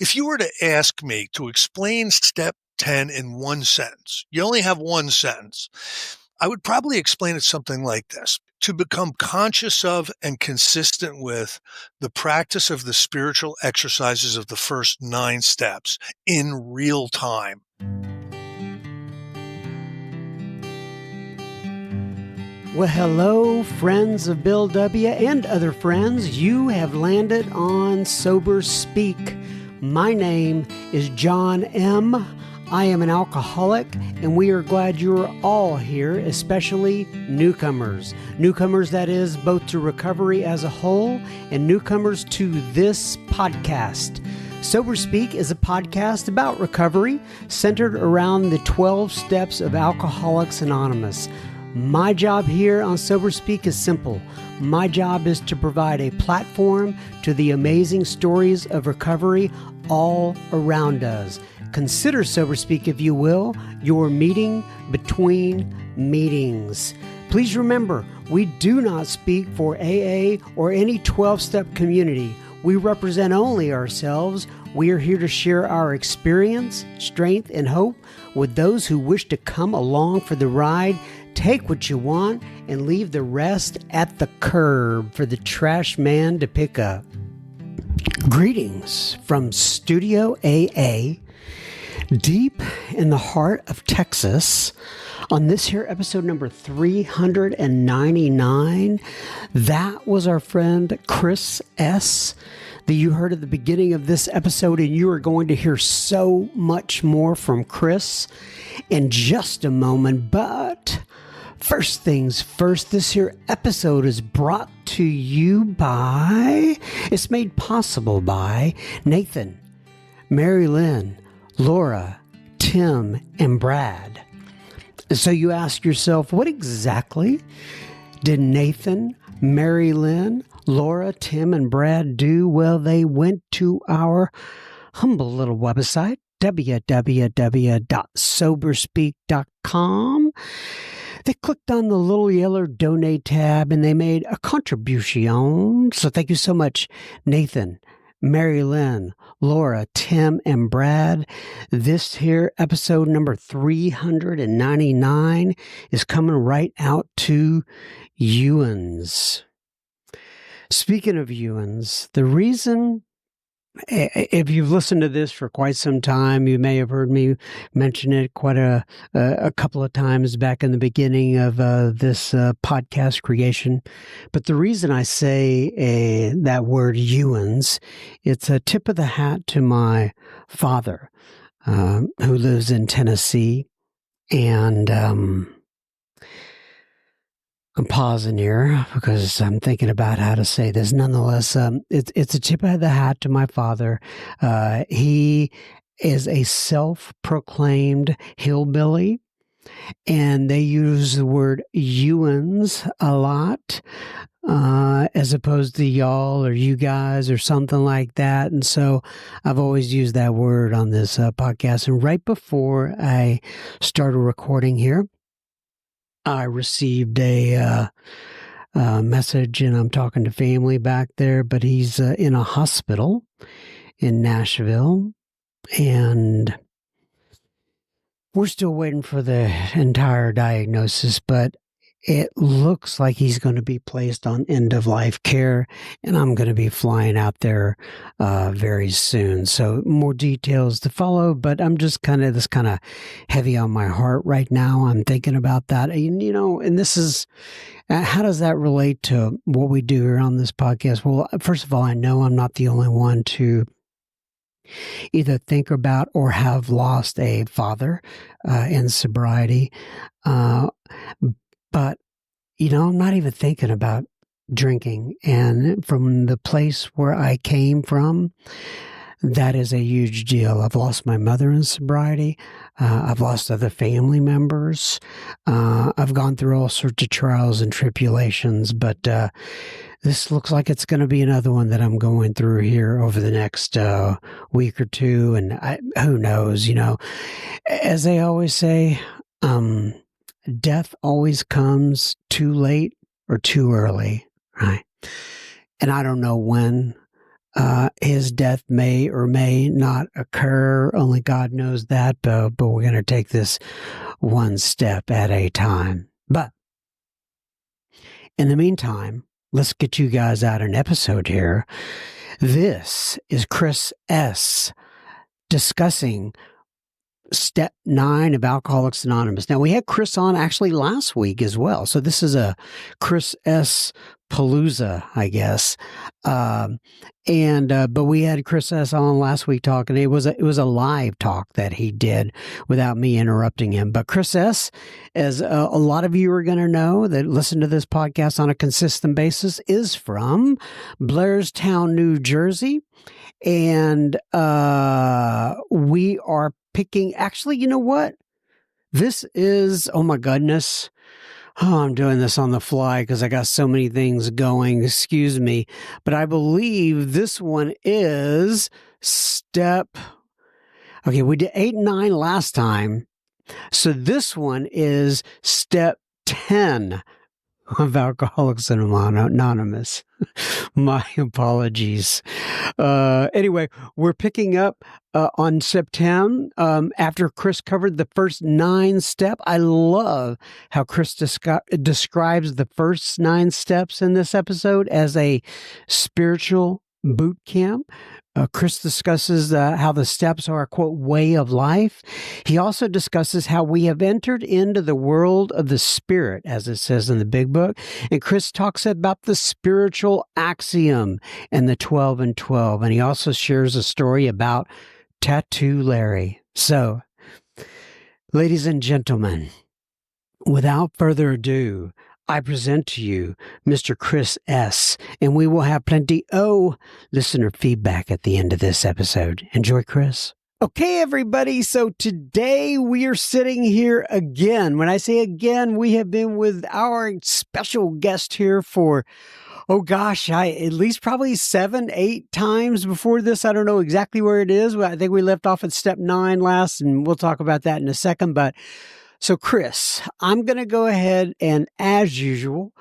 If you were to ask me to explain step 10 in one sentence, you only have one sentence, I would probably explain it something like this. To become conscious of and consistent with the practice of the spiritual exercises of the first 9 steps in real time. Well, hello, friends of Bill W. and other friends. You have landed on Sober Speak. My name is John M. I am an alcoholic, and we are glad you're all here, especially newcomers. Newcomers, that is, both to recovery as a whole and newcomers to this podcast. Sober Speak is a podcast about recovery centered around the 12 steps of Alcoholics Anonymous. My job here on Sober Speak is simple. My job is to provide a platform to the amazing stories of recovery all around us. Consider Sober Speak, if you will, your meeting between meetings. Please remember, we do not speak for AA or any 12-step community. We represent only ourselves. We are here to share our experience, strength, and hope with those who wish to come along for the ride. Take what you want and leave the rest at the curb for the trash man to pick up. Greetings from Studio AA, deep in the heart of Texas, on this here episode number 399. That was our friend Chris S. that you heard at the beginning of this episode, and you are going to hear so much more from Chris in just a moment. But first things first, this here episode is brought to you by, it's made possible by Nathan, Mary Lynn, Laura, Tim, and Brad. So you ask yourself, what exactly did Nathan, Mary Lynn, Laura, Tim, and Brad do? Well, they went to our humble little website, www.soberspeak.com. They clicked on the little yellow donate tab and they made a contribution. So thank you so much, Nathan, Mary Lynn, Laura, Tim, and Brad. This here episode number 399 is coming right out to Ewans. Speaking of Ewans, the reason, if you've listened to this for quite some time, you may have heard me mention it quite a couple of times back in the beginning of this podcast creation. But the reason I say that word Ewans, it's a tip of the hat to my father, who lives in Tennessee. And I'm pausing here because I'm thinking about how to say this. Nonetheless, it's a tip of the hat to my father. He is a self-proclaimed hillbilly, and they use the word Ewans a lot, as opposed to y'all or you guys or something like that. And so I've always used that word on this podcast. And right before I started recording here, I received a message, and I'm talking to family back there, but he's in a hospital in Nashville, and we're still waiting for the entire diagnosis, but it looks like he's going to be placed on end-of-life care, and I'm going to be flying out there very soon. So more details to follow, but I'm just kind of heavy on my heart right now. I'm thinking about that. And, and this is, how does that relate to what we do here on this podcast? Well, first of all, I know I'm not the only one to either think about or have lost a father in sobriety. But, I'm not even thinking about drinking. And from the place where I came from, that is a huge deal. I've lost my mother in sobriety. I've lost other family members. I've gone through all sorts of trials and tribulations, but this looks like it's going to be another one that I'm going through here over the next week or two. And who knows, as they always say, death always comes too late or too early, right? And I don't know when His death may or may not occur. Only God knows that, but we're going to take this one step at a time. But in the meantime, let's get you guys out an episode here. This is Chris S. discussing Step 9 of Alcoholics Anonymous. Now, we had Chris on actually last week as well. So this is a Chris S. Palooza, I guess. But we had Chris S. on last week talking. It was a live talk that he did without me interrupting him. But Chris S., as a lot of you are going to know that listen to this podcast on a consistent basis, is from Blairstown, New Jersey. And we are picking, actually, you know what? This is, oh my goodness. Oh, I'm doing this on the fly because I got so many things going. Excuse me. But I believe this one is okay, we did 8 and 9 last time. So this one is step 10 of Alcoholics Anonymous. My apologies. Anyway, we're picking up on September after Chris covered the first 9 steps. I love how Chris describes the first 9 steps in this episode as a spiritual boot camp. Chris discusses how the steps are a, quote, way of life. He also discusses how we have entered into the world of the spirit, as it says in the big book. And Chris talks about the spiritual axiom and the 12 and 12. And he also shares a story about Tattoo Larry. So, ladies and gentlemen, without further ado, I present to you Mr. Chris S., and we will have plenty listener feedback at the end of this episode. Enjoy, Chris. Okay, everybody. So today we are sitting here again. When I say again, we have been with our special guest here for, oh gosh, at least probably 7, 8 times before this. I don't know exactly where it is. I think we left off at step 9 last, and we'll talk about that in a second. But so, Chris, I'm going to go ahead and, as usual,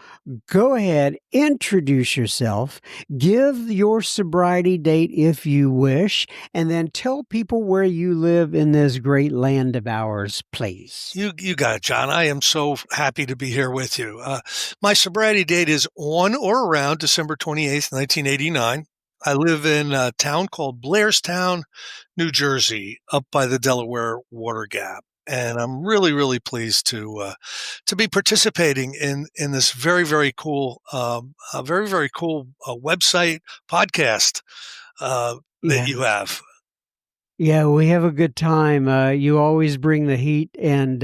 go ahead, introduce yourself, give your sobriety date if you wish, and then tell people where you live in this great land of ours, please. You got it, John. I am so happy to be here with you. My sobriety date is on or around December 28th, 1989. I live in a town called Blairstown, New Jersey, up by the Delaware Water Gap. And I'm really, really pleased to be participating in this very, very cool, website podcast that you have. Yeah, we have a good time. You always bring the heat, and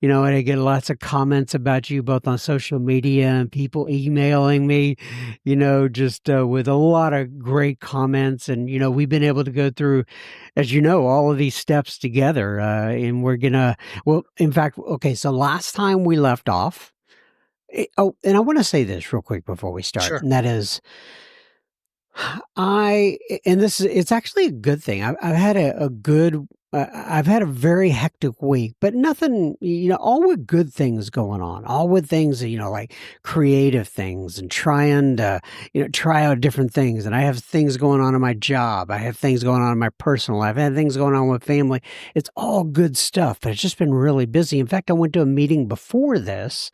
and I get lots of comments about you both on social media and people emailing me, just with a lot of great comments. And, we've been able to go through, as you know, all of these steps together. And we're going to, in fact, okay, so last time we left off, and I want to say this real quick before we start, Sure. And that is, it's actually a good thing. I've had I've had a very hectic week, but nothing, all with good things going on, all with things, like creative things and trying to, try out different things. And I have things going on in my job. I have things going on in my personal life. I have things going on with family. It's all good stuff, but it's just been really busy. In fact, I went to a meeting before this.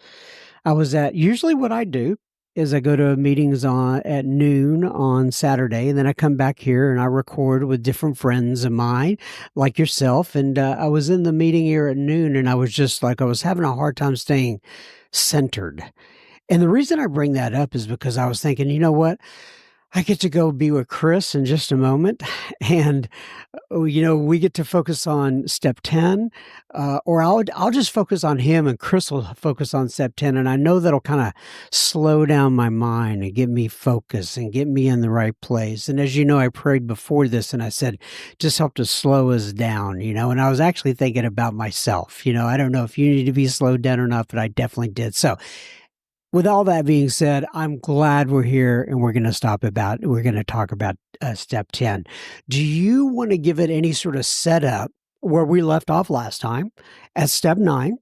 Usually what I do is I go to meetings at noon on Saturday, and then I come back here and I record with different friends of mine, like yourself. And I was in the meeting here at noon, and I was just like, I was having a hard time staying centered. And the reason I bring that up is because I was thinking, you know what? I get to go be with Chris in just a moment, and we get to focus on step 10, or I'll just focus on him, and Chris will focus on step 10, and I know that'll kind of slow down my mind and get me focused and get me in the right place. And as you know, I prayed before this, and I said, just help to slow us down, and I was actually thinking about myself. I don't know if you need to be slowed down or not, but I definitely did. So, with all that being said, I'm glad we're here, and we're going to talk about step 10. Do you want to give it any sort of setup where we left off last time at step 9?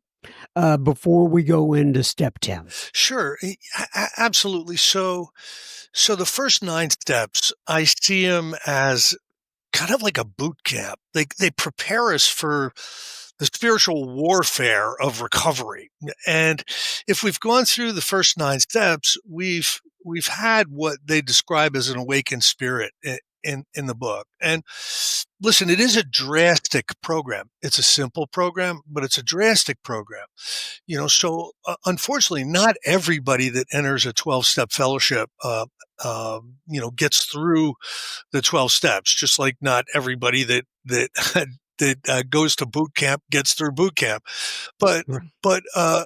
before we go into step 10. Sure, absolutely. So the first 9 steps, I see them as kind of like a boot camp. They prepare us for the spiritual warfare of recovery. And if we've gone through the first 9 steps, we've had what they describe as an awakened spirit in the book. And listen, it is a drastic program. It's a simple program, but it's a drastic program. Unfortunately, not everybody that enters a 12-step fellowship gets through the 12 steps, just like not everybody that goes to boot camp gets through boot camp. But but uh,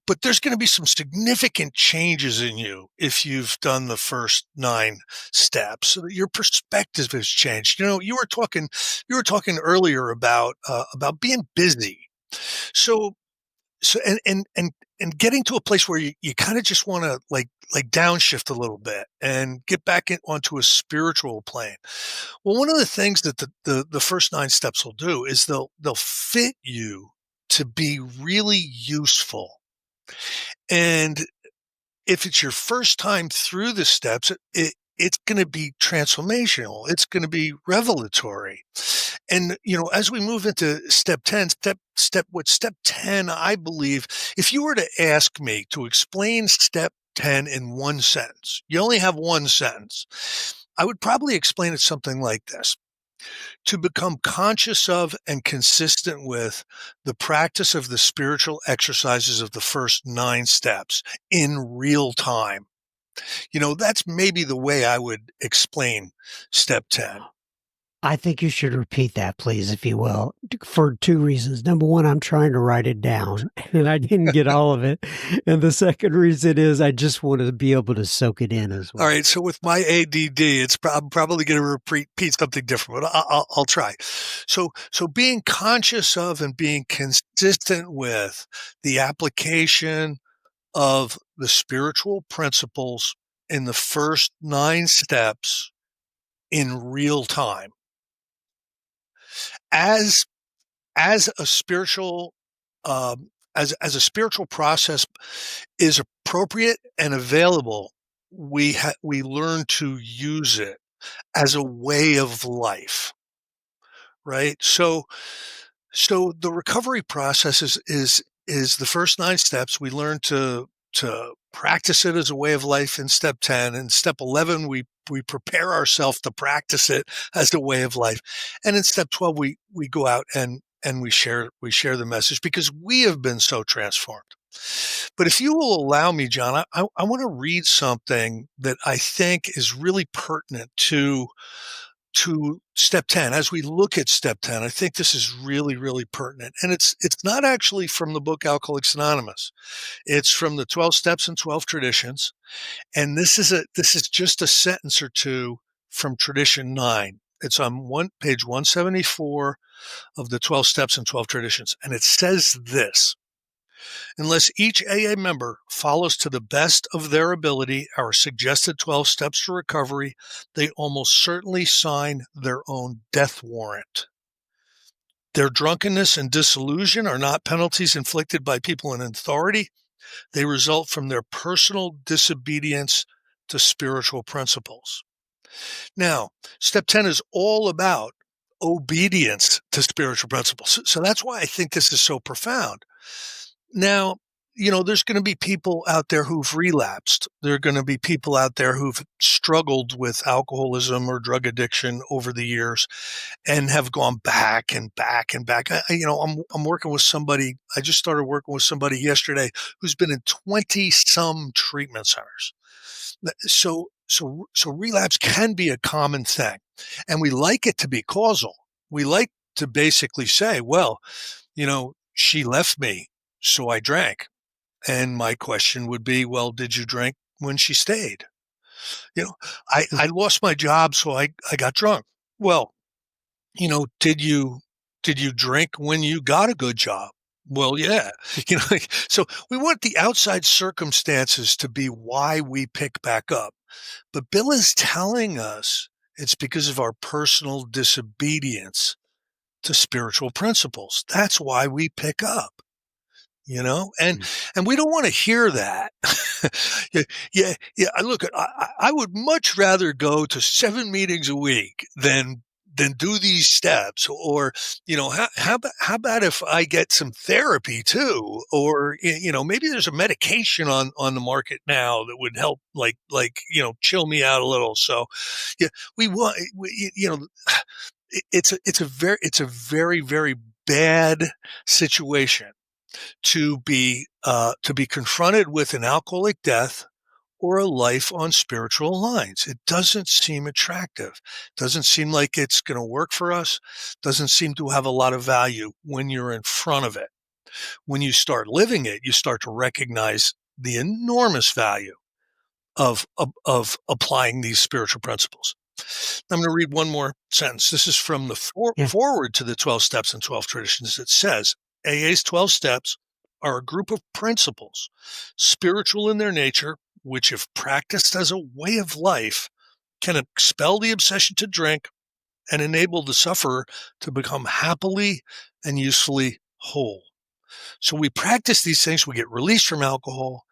but there's going to be some significant changes in you if you've done the first 9 steps. So that your perspective has changed. You were talking earlier about being busy. So and getting to a place where you kind of just want to like downshift a little bit and get back onto a spiritual plane. Well, one of the things that the first 9 steps will do is they'll fit you to be really useful. And if it's your first time through the steps, it's going to be transformational. It's going to be revelatory. And as we move into step 10, step 10, I believe, if you were to ask me to explain step 10 in one sentence, you only have one sentence, I would probably explain it something like this: to become conscious of and consistent with the practice of the spiritual exercises of the first 9 steps in real time. That's maybe the way I would explain step 10. I think you should repeat that, please, if you will, for 2 reasons. Number 1, I'm trying to write it down, and I didn't get all of it. And the second reason is I just want to be able to soak it in as All well. right. So with my ADD, I'm probably going to repeat something different, but I'll try. So being conscious of and being consistent with the application of the spiritual principles in the first 9 steps in real time as as a spiritual as a spiritual process is appropriate and available, we learn to use it as a way of life, right? So the recovery process is the first 9 steps. We learn to practice it as a way of life in step 10. And step 11, we prepare ourselves to practice it as a way of life. And in step 12, we go out and we share the message because we have been so transformed. But if you will allow me, John, I want to read something that I think is really pertinent to step 10. As we look at step 10, I think this is really, really pertinent. And it's not actually from the book Alcoholics Anonymous. It's from the 12 Steps and 12 Traditions. And this is just a sentence or two from Tradition 9. It's on page 174 of the 12 Steps and 12 Traditions. And it says this: unless each AA member follows to the best of their ability our suggested 12 steps to recovery, they almost certainly sign their own death warrant. Their drunkenness and disillusion are not penalties inflicted by people in authority. They result from their personal disobedience to spiritual principles. Now, step 10 is all about obedience to spiritual principles. So that's why I think this is so profound. Now, there's going to be people out there who've relapsed. There are going to be people out there who've struggled with alcoholism or drug addiction over the years and have gone back and back and back. I'm working with somebody. I just started working with somebody yesterday who's been in 20 some treatment centers. So relapse can be a common thing, and we like it to be causal. We like to basically say, well, she left me, so I drank. And my question would be, well, did you drink when she stayed? You know, I lost my job, so I got drunk. Well, did you drink when you got a good job? Well, yeah. So we want the outside circumstances to be why we pick back up. But Bill is telling us it's because of our personal disobedience to spiritual principles. That's why we pick up. and Mm. we don't want to hear that. yeah, yeah. Look, I would much rather go to 7 meetings a week than do these steps, or how about if I get some therapy too, or maybe there's a medication on the market now that would help, like chill me out a little. So yeah, we want it's a very, very bad situation to be confronted with an alcoholic death or a life on spiritual lines. It doesn't seem attractive. Doesn't seem like it's going to work for us. Doesn't seem to have a lot of value when you're in front of it. When you start living it, you start to recognize the enormous value of applying these spiritual principles. I'm going to read one more sentence. This is from the Yeah. forward to the 12 Steps and 12 Traditions. It says, AA's 12 Steps are a group of principles, spiritual in their nature, which, if practiced as a way of life, can expel the obsession to drink and enable the sufferer to become happily and usefully whole. So we practice these things, we get released from alcohol,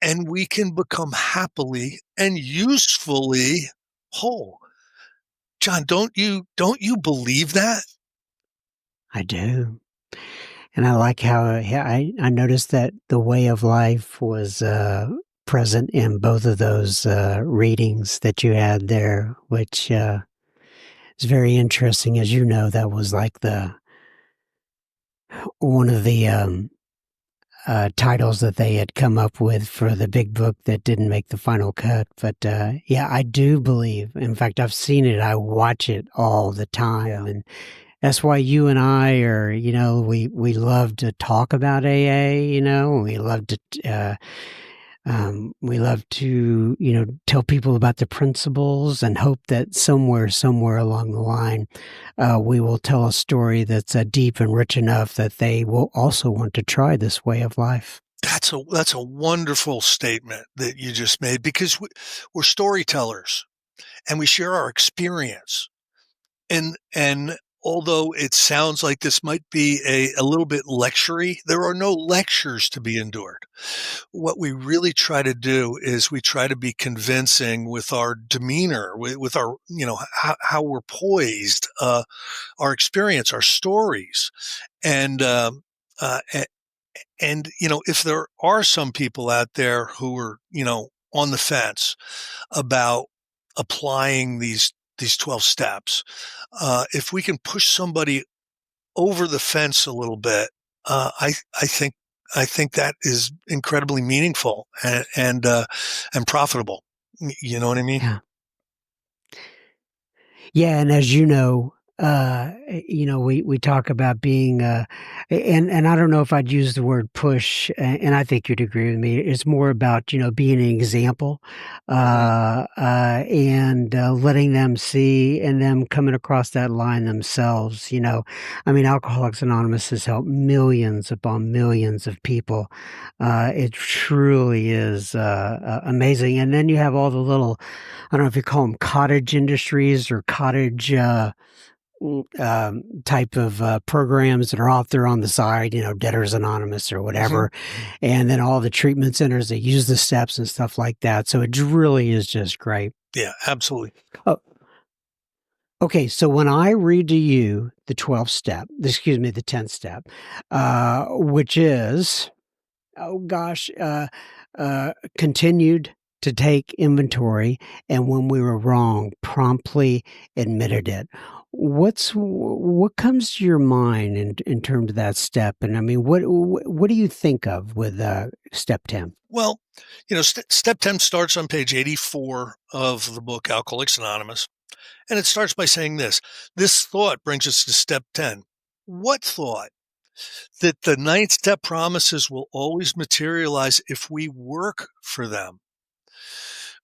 and we can become happily and usefully whole. John, don't you believe that? I do. And I like how yeah, I noticed that the way of life was present in both of those readings that you had there, which is very interesting. As you know, that was like the one of the titles that they had come up with for the big book that didn't make the final cut. But yeah, I do believe. In fact, I've seen it. I watch it all the time, and that's why you and I are, we love to talk about AA, we love to, tell people about the principles and hope that somewhere along the line, we will tell a story that's deep and rich enough that they will also want to try this way of life. That's a wonderful statement that you just made, because we're storytellers and we share our experience. And although it sounds like this might be a little bit lectury, there are no lectures to be endured. What we really try to do is we try to be convincing with our demeanor, with our, how we're poised, our experience, our stories. And, if there are some people out there who are, on the fence about applying these 12 steps, if we can push somebody over the fence a little bit, I think that is incredibly meaningful and profitable. You know what I mean? Yeah. Yeah, and as you know, we talk about being, and I don't know if I'd use the word push, and I think you'd agree with me. It's more about being an example, Mhm. and letting them see and them coming across that line themselves. I mean, Alcoholics Anonymous has helped millions upon millions of people. It truly is amazing. And then you have all the little, I don't know if you call them cottage industries or cottage type of programs that are out there on the side, Debtors Anonymous or Mhm. whatever. And then all the treatment centers that use the steps and stuff like that. So it really is just great. Yeah, absolutely. Oh, okay. So when I read to you the 12th step, excuse me, the 10th step, which is, oh gosh, continued to take inventory, and when we were wrong, promptly admitted it. What comes to your mind in terms of that step? And I mean, what do you think of with step 10? Well, step 10 starts on page 84 of the book Alcoholics Anonymous. And it starts by saying this: this thought brings us to step 10. What thought? That the ninth step promises will always materialize if we work for them.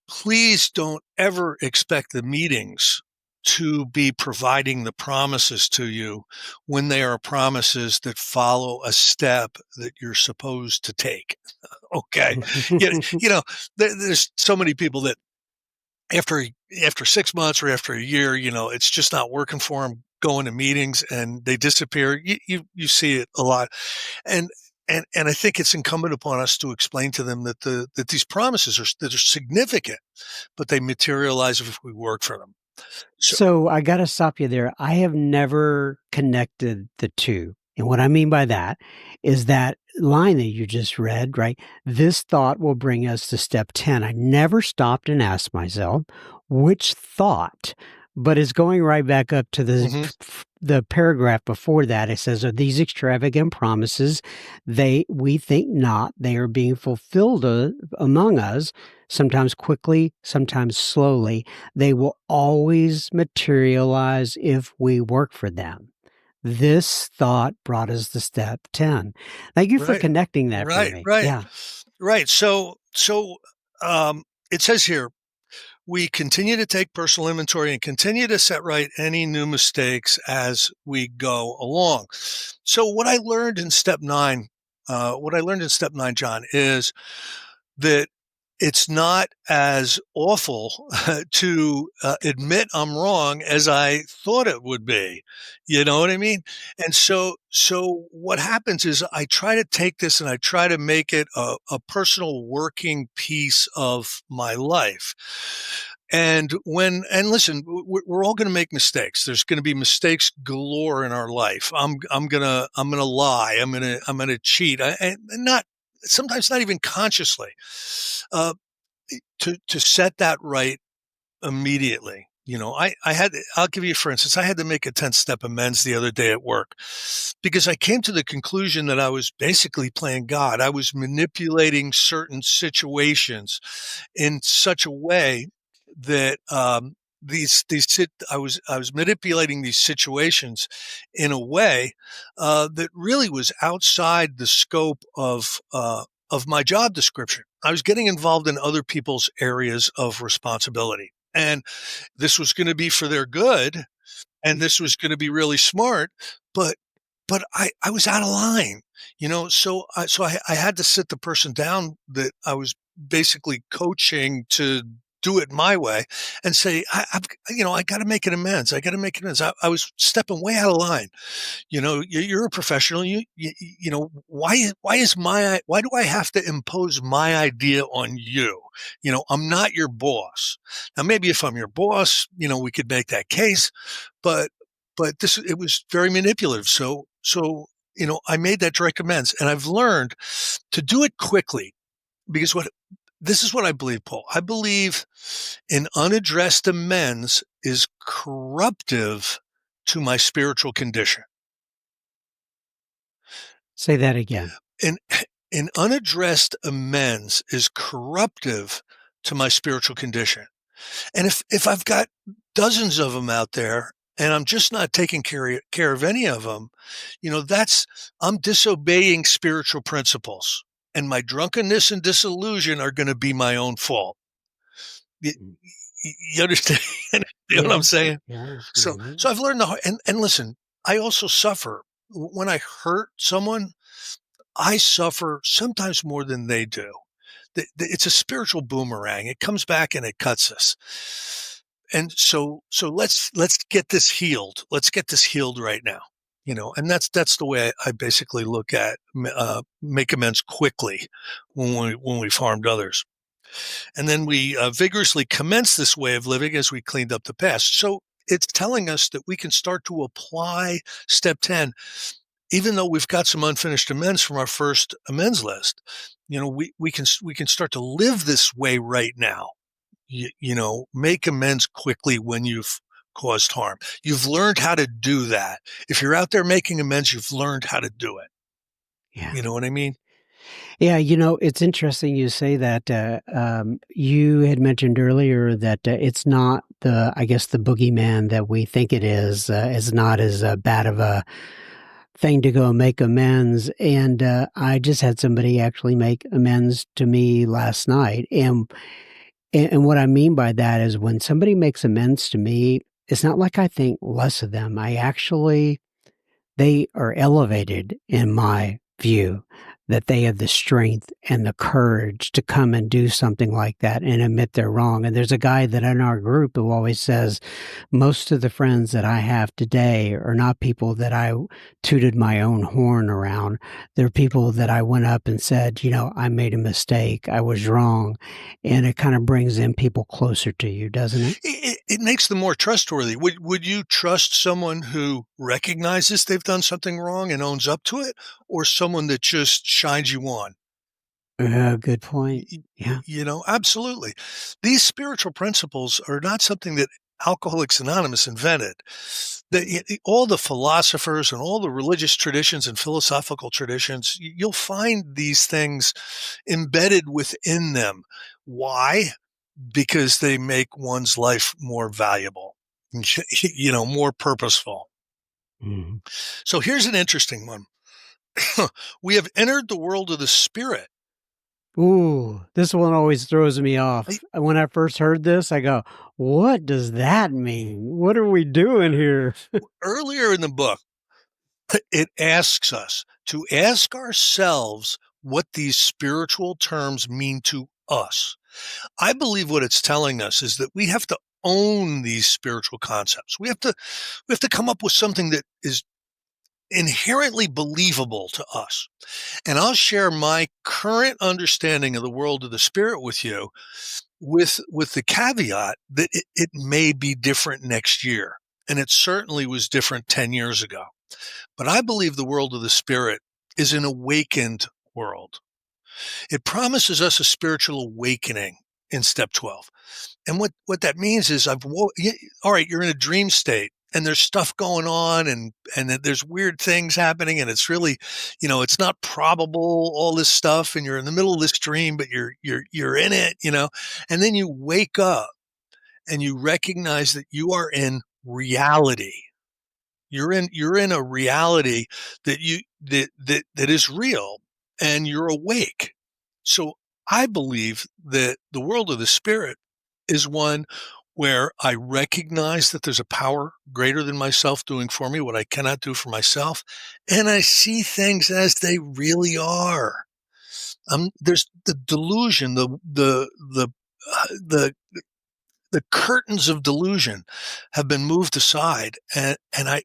Please don't ever expect the meetings to be providing the promises to you when they are promises that follow a step that you're supposed to take. Okay. You, you know, there's so many people that after after 6 months or after a year, it's just not working for them, going to meetings and they disappear. You see it a lot. And and I think it's incumbent upon us to explain to them that these promises that are significant, but they materialize if we work for them. So, So I gotta stop you there. I have never connected the 2, and what I mean by that is that line that you just read, right? This thought will bring us to step 10. I never stopped and asked myself, which thought? But it's going right back up to mhm, the paragraph before that. It says, "Are these extravagant promises? We think not. They are being fulfilled among us, sometimes quickly, sometimes slowly. They will always materialize if we work for them." This thought brought us to step 10. Thank you for right, connecting that for right, me. right, Yeah. right. So it says here, we continue to take personal inventory and continue to set right any new mistakes as we go along. So what I learned in step 9, John, is that it's not as awful to admit I'm wrong as I thought it would be. You know what I mean? And so what happens is I try to take this and I try to make it a personal working piece of my life. And listen, we're all going to make mistakes. There's going to be mistakes galore in our life. I'm gonna lie. I'm gonna cheat. And not sometimes not even consciously. Uh, to set that right immediately. I'll give you, for instance, I had to make a 10-step amends the other day at work because I came to the conclusion that I was basically playing God. I was manipulating certain situations in such a way that I was manipulating these situations in a way that really was outside the scope of my job description. I was getting involved in other people's areas of responsibility, and this was going to be for their good, and this was going to be really smart, but I was out of line, so I had to sit the person down that I was basically coaching to do it my way and say, I got to make an amends. I got to make an amends. I was stepping way out of line. You're a professional. Why do I have to impose my idea on you? I'm not your boss. Now, maybe if I'm your boss, we could make that case, but it was very manipulative. So I made that direct amends, and I've learned to do it quickly because this is what I believe, Paul. I believe an unaddressed amends is corruptive to my spiritual condition. Say that again. An an unaddressed amends is corruptive to my spiritual condition. And if I've got dozens of them out there and I'm just not taking care of any of them, that's I'm disobeying spiritual principles. And my drunkenness and disillusion are going to be my own fault. You, Mm. you understand? You know what I'm Yeah. saying? Yeah. So I've learned and listen, I also suffer when I hurt someone. I suffer sometimes more than they do. It's a spiritual boomerang. It comes back and it cuts us. And so let's get this healed. Let's get this healed right now. And that's the way I basically look at make amends quickly when we've harmed others. And then we vigorously commence this way of living as we cleaned up the past. So it's telling us that we can start to apply step 10 even though we've got some unfinished amends from our first amends list. We can start to live this way right now. Make amends quickly when you've caused harm. You've learned how to do that. If you're out there making amends, you've learned how to do it. Yeah. You know what I mean? Yeah, it's interesting you say that. You had mentioned earlier that it's not I guess, the boogeyman that we think it is. It's not as bad of a thing to go make amends. And I just had somebody actually make amends to me last night. And what I mean by that is when somebody makes amends to me, it's not like I think less of them. They are elevated in my view. that they have the strength and the courage to come and do something like that and admit they're wrong. And there's a guy that in our group who always says, most of the friends that I have today are not people that I tooted my own horn around. They're people that I went up and said, I made a mistake. I was wrong. And it kind of brings in people closer to you, doesn't it? It makes them more trustworthy. Would you trust someone who recognizes they've done something wrong and owns up to it, or someone that just shines you on? Good point. Yeah. Absolutely. These spiritual principles are not something that Alcoholics Anonymous invented. All the philosophers and all the religious traditions and philosophical traditions, you'll find these things embedded within them. Why? Because they make one's life more valuable, more purposeful. Mhm. So here's an interesting one. We have entered the world of the spirit. Ooh, this one always throws me I- off. When I first heard this, I go, "What does that mean? What are we doing here?" Earlier in the book, it asks us to ask ourselves what these spiritual terms mean to us. I believe what it's telling us is that we have to own these spiritual concepts. We have to come up with something that is inherently believable to us. And I'll share my current understanding of the world of the spirit with you, with the caveat that it may be different next year. And it certainly was different 10 years ago. But I believe the world of the spirit is an awakened world. It promises us a spiritual awakening in step 12. And what that means is all right, you're in a dream state and there's stuff going on and there's weird things happening and it's really, it's not probable, all this stuff, and you're in the middle of this dream, but you're in it, and then you wake up and you recognize that you are in reality. You're in a reality that is real, and you're awake. So I believe that the world of the spirit is one where I recognize that there's a power greater than myself doing for me what I cannot do for myself, and I see things as they really are. There's the delusion, the the curtains of delusion have been moved aside, and I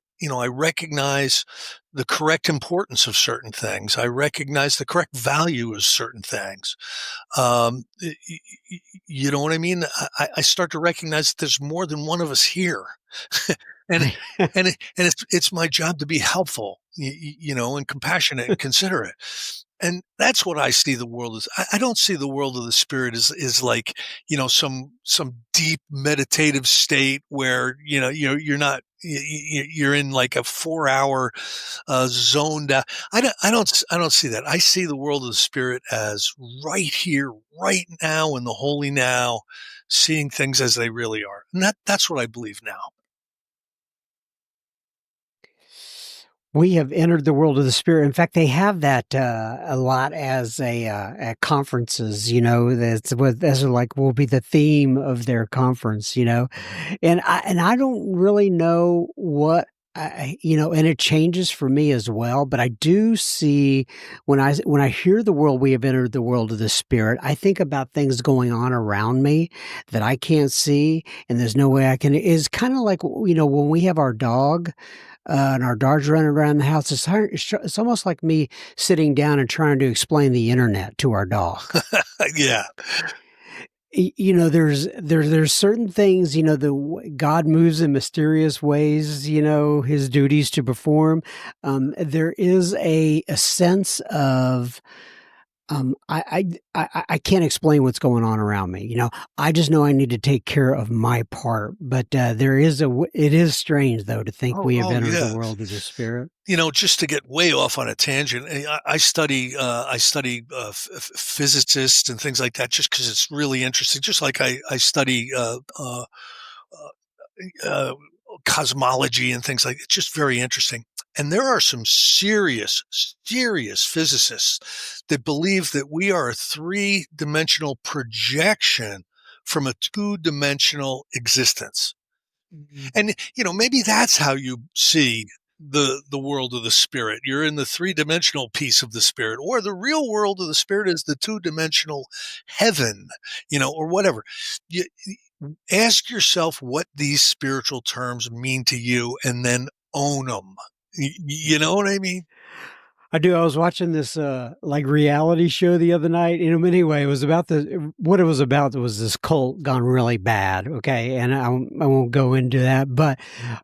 recognize the correct importance of certain things. I recognize the correct value of certain things. You know what I mean? I start to recognize that there's more than one of us here, and Right. it's my job to be helpful, and compassionate and considerate. And that's what I see the world as. I don't see the world of the spirit is like, some deep meditative state where, you're not, you're in like a 4 hour zoned out. I don't see that. I see the world of the spirit as right here, right now, in the holy now, seeing things as they really are. And that's what I believe now. We have entered the world of the spirit. In fact, they have that a lot as at conferences. That's like will be the theme of their conference. And I don't really know what. And it changes for me as well. But I do see when I hear the world we have entered the world of the spirit, I think about things going on around me that I can't see, and there's no way I can. Is kind of like when we have our dog and our dog's running around the house. It's almost like me sitting down and trying to explain the internet to our dog. Yeah. There's certain things. God moves in mysterious ways. His duties to perform. There is a sense of I can't explain what's going on around me. I just know I need to take care of my part. But it is strange though to think Oh, we have oh entered the yeah. world of the spirit. Just to get way off on a tangent, I study physicists and things like that, just because it's really interesting. Just like I study uh, cosmology and things like. It's just very interesting. And there are some serious, serious physicists that believe that we are a three-dimensional projection from a two-dimensional existence. Mhm. And maybe that's how you see the world of the spirit. You're in the three-dimensional piece of the spirit, or the real world of the spirit is the two-dimensional heaven, or whatever. You ask yourself what these spiritual terms mean to you, and then own them. You know what I mean? I do. I was watching this like reality show the other night. Anyway, it was about what it was about was this cult gone really bad. Okay, and I won't go into that, but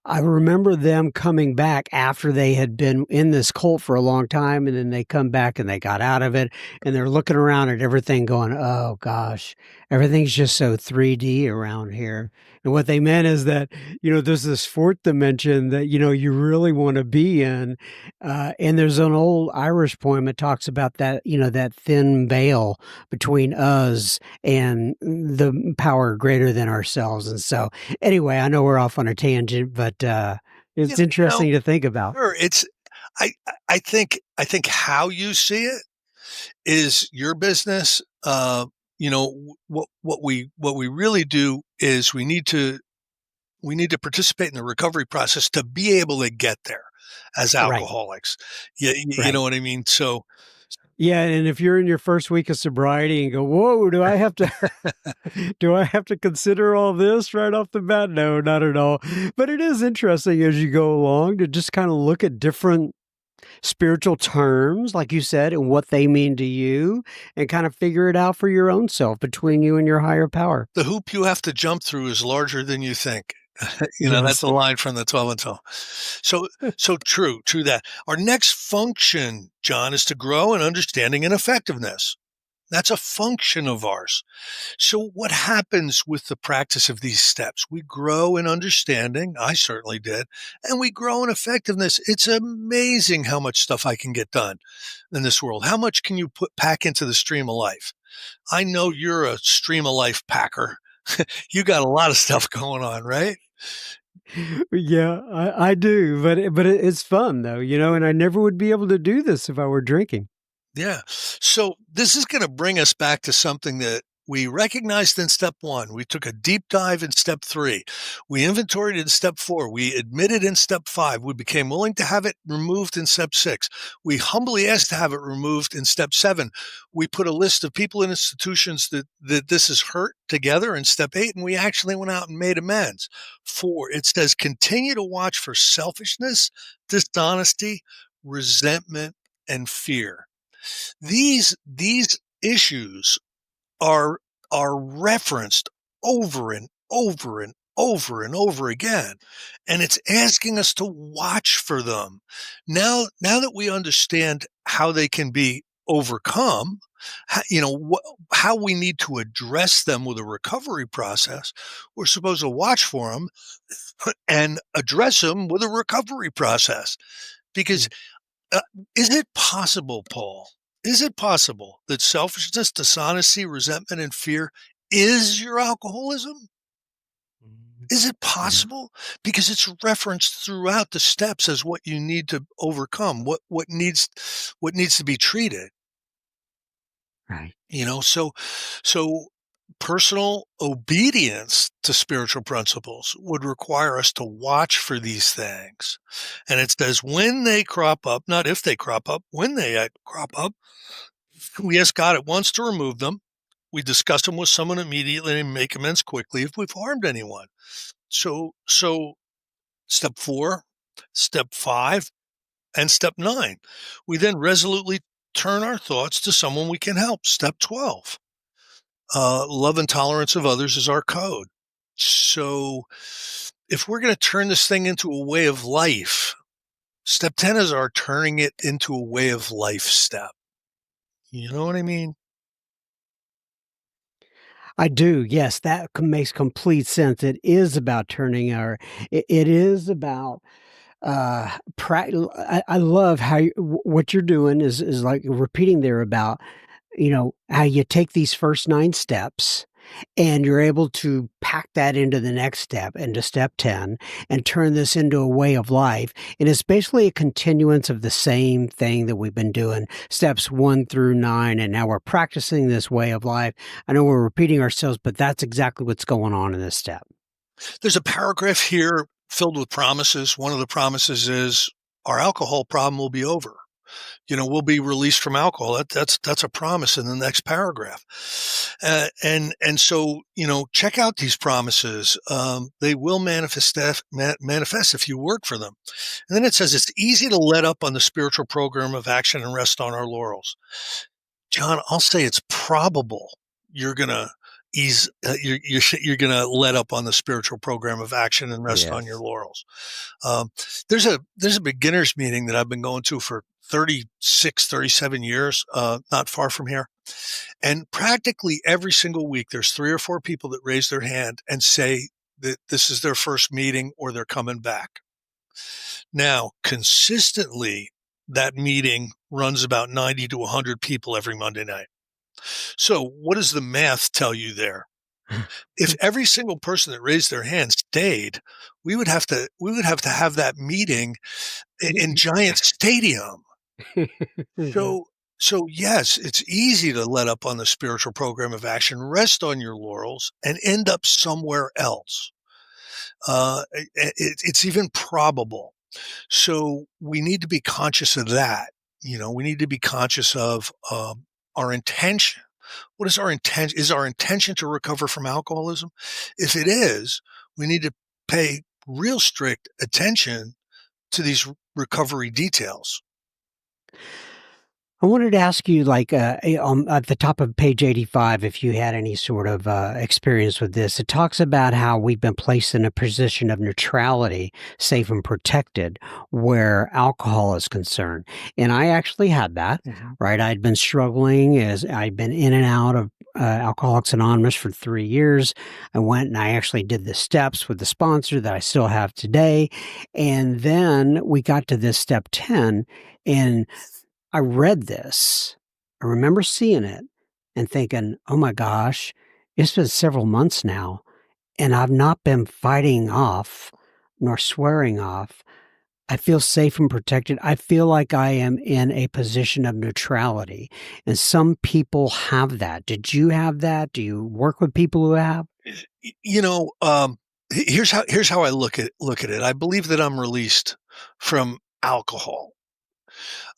I remember them coming back after they had been in this cult for a long time, and then they come back and they got out of it, and they're looking around at everything, going, "Oh gosh, everything's just so 3D around here." And what they meant is that there's this fourth dimension that you really want to be in, and there's an old Irish poem that talks about that, that thin veil between us and the power greater than ourselves. And so, anyway, I know we're off on a tangent, but You it's know, interesting to think about. sure. I I think how you see it is your business. What we really do is we need to participate in the recovery process to be able to get there as Right. alcoholics. You know Right. what I mean? So Yeah, and if you're in your first week of sobriety and go, "Whoa, do I have to do I have to consider all this right off the bat?" No, not at all. But it is interesting as you go along to just kind of look at different spiritual terms, like you said, and what they mean to you, and kind of figure it out for your own self between you and your higher power. the hoop you have to jump through is larger than you think. That's Yes. a line from the 12 and 12. So true that. Our next function, John, is to grow in understanding and effectiveness. That's a function of ours. So what happens with the practice of these steps? We grow in understanding. I certainly did. And we grow in effectiveness. It's amazing how much stuff I can get done in this world. How much can you pack into the stream of life? I know you're a stream of life packer. You got a lot of stuff going on, right? Yeah, I do, but it's fun though, and I never would be able to do this if I were drinking. Yeah. So this is going to bring us back to something that we recognized in step 1. We took a deep dive in step 3. We inventoried in step 4. We admitted in step 5. We became willing to have it removed in step 6. We humbly asked to have it removed in step 7. We put a list of people and institutions that this has hurt together in step 8, and we actually went out and made amends. 4, it says continue to watch for selfishness, dishonesty, resentment, and fear. These issues are are referenced over and over and over and over again, and it's asking us to watch for them. Now that we understand how they can be overcome, how we need to address them with a recovery process, we're supposed to watch for them and address them with a recovery process. Because uh, is it possible, Paul? Is it possible that selfishness, dishonesty, resentment, and fear is your alcoholism? Mhm. Is it Yeah, possible? Because it's referenced throughout the steps as what you need to overcome, what needs to be treated. right. So personal obedience to spiritual principles would require us to watch for these things. And it says when they crop up, not if they crop up, when they crop up, we ask God at once to remove them. We discuss them with someone immediately and make amends quickly if we've harmed anyone. So step 4, step 5, and step 9. We then resolutely turn our thoughts to someone we can help. Step 12. Love and tolerance of others is our code. So if we're going to turn this thing into a way of life, step 10 is our turning it into a way of life step. You know what I mean? I do. Yes, that makes complete sense. It is about turning our. It is about I love how what you're doing is like repeating there about how you take these first 9 steps and you're able to pack that into the next step, into step 10, and turn this into a way of life. And it's basically a continuance of the same thing that we've been doing, steps 1 through 9. And now we're practicing this way of life. I know we're repeating ourselves, but that's exactly what's going on in this step. There's a paragraph here filled with promises. One of the promises is our alcohol problem will be over. We'll be released from alcohol. That's a promise in the next paragraph. And so, check out these promises. They will manifest if you work for them. And then it says it's easy to let up on the spiritual program of action and rest on our laurels. John, I'll say it's probable you're gonna you're gonna let up on the spiritual program of action and rest on your Yes. laurels. Um, there's a beginners meeting that I've been going to for 36, 37 years, not far from here. And practically every single week, there's 3 or 4 people that raise their hand and say that this is their first meeting or they're coming back. Now, consistently, that meeting runs about 90 to 100 people every Monday night. So what does the math tell you there? If every single person that raised their hand stayed, we would have to have that meeting in Giant Stadium. Yeah. So yes, it's easy to let up on the spiritual program of action, rest on your laurels, and end up somewhere else. It's even probable. So we need to be conscious of that. We need to be conscious of our intention. What is our intention? Is our intention to recover from alcoholism? If it is, we need to pay real strict attention to these recovery details. I wanted to ask you, like, at the top of page 85, if you had any sort of experience with this. It talks about how we've been placed in a position of neutrality, safe and protected, where alcohol is concerned. And I actually had that, Mhm. right? I'd been struggling as I'd been in and out of Alcoholics Anonymous for 3 years. I went and I actually did the steps with the sponsor that I still have today. And then we got to this step 10, and I read this. I remember seeing it and thinking, "Oh my gosh, it's been several months now, and I've not been fighting off nor swearing off. I feel safe and protected. I feel like I am in a position of neutrality." And some people have that. Did you have that? Do you work with people who have? Y- You know, um, here's how I look at it. I believe that I'm released from alcohol.